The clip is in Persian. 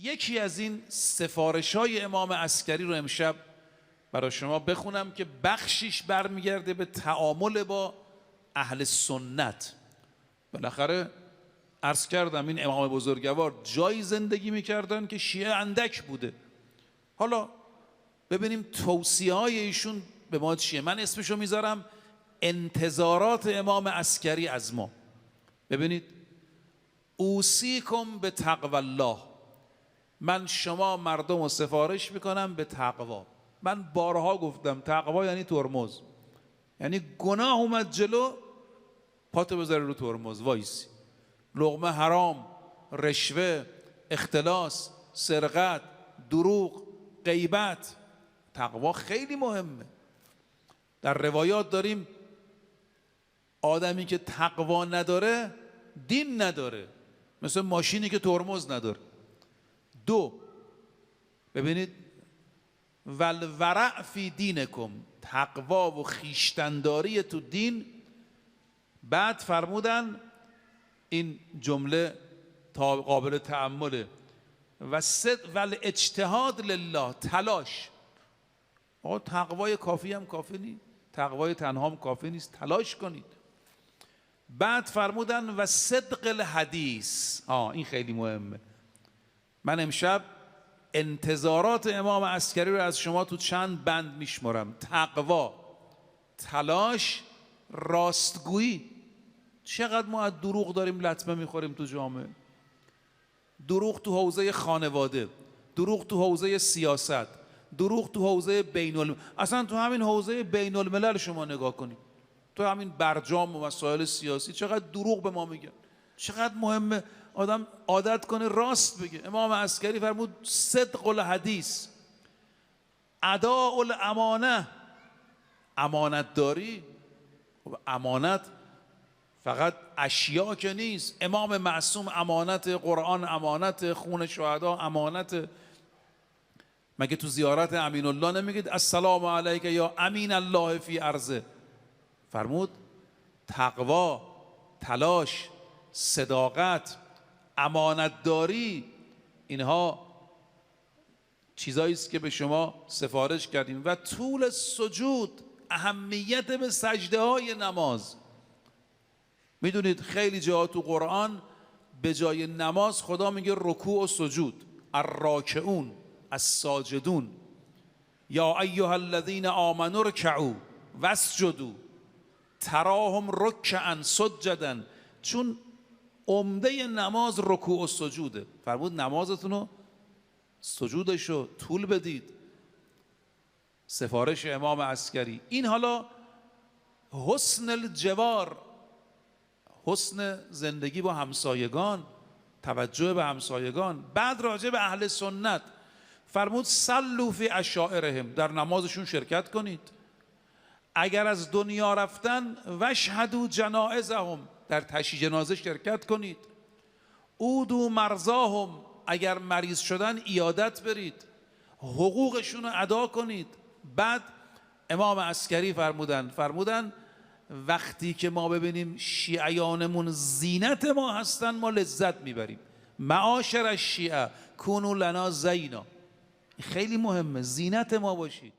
یکی از این سفارش‌های امام عسکری رو امشب برای شما بخونم که بخشیش برمیگرده به تعامل با اهل سنت. بالاخره عرض کردم این امام بزرگوار جایی زندگی میکردن که شیعه اندک بوده. حالا ببینیم توصیه های ایشون به ما چیه. من اسمشو میذارم انتظارات امام عسکری از ما. ببینید: اوصیکم به تقوی الله، من شما مردم رو سفارش میکنم به تقوا. من بارها گفتم تقوا یعنی ترمز، یعنی گناه اومد جلو پاتو بذاری رو ترمز وایسی. لقمه حرام، رشوه، اختلاس، سرقت، دروغ، غیبت، تقوا خیلی مهمه. در روایات داریم آدمی که تقوا نداره دین نداره، مثل ماشینی که ترمز نداره. دو، ببینید: والورع فی دینکم، تقوا و خیشتنداری تو دین. بعد فرمودن این جمله قابل تأمله: والاجتهاد لله، تلاش. آقا تقوای کافی هم کافی نیست، تقوای تنها هم کافی نیست، تلاش کنید. بعد فرمودن و صدق الحدیث. این خیلی مهمه. من امشب انتظارات امام عسکری رو از شما تو چند بند میشمرم: تقوا، تلاش، راستگویی. چقدر ما از دروغ داریم لطمه میخوریم تو جامعه. دروغ تو حوزه خانواده، دروغ تو حوزه سیاست، دروغ تو حوزه بین الملل. اصلا تو همین حوزه بین الملل شما نگاه کنید، تو همین برجام و مسائل سیاسی چقدر دروغ به ما میگن. چقدر مهمه آدم عادت کنه راست بگه. امام عسکری فرمود صدق الحدیث، اداء الامانه، امانت داری. امانت فقط اشیا که نیست. امام معصوم امانت، قرآن امانت، خون شهدا امانت. مگه تو زیارت امین الله نمیگید السلام علیک یا امین الله فی ارضه؟ فرمود تقوا، تلاش، صداقت، امانتداری، اینها چیزایی است که به شما سفارش کردیم. و طول سجود، اهمیت به سجده های نماز. میدونید خیلی جاها تو قرآن به جای نماز خدا میگه رکوع و سجود. الراکعون، الساجدون، یا ایها الذین آمنوا ارکعوا واسجدوا تراهم رکعا سجدا. چون عمده نماز رکوع و سجوده. فرمود نمازتون رو، سجودش رو طول بدید. سفارش امام عسکری. این حالا حسن الجوار، حسن زندگی با همسایگان، توجه به همسایگان. بعد راجع به اهل سنت فرمود صلوا فی عشائرهم، در نمازشون شرکت کنید. اگر از دنیا رفتن واشهدوا جنائزهم، در تشییع جنازه شرکت کنید. عودوا مرضاهم، اگر مریض شدن عیادت برید، حقوقشون رو ادا کنید. بعد امام عسکری فرمودن وقتی که ما ببینیم شیعیانمون زینت ما هستن ما لذت میبریم. معاشر الشیعه کونوا لنا زینا. خیلی مهمه زینت ما باشید.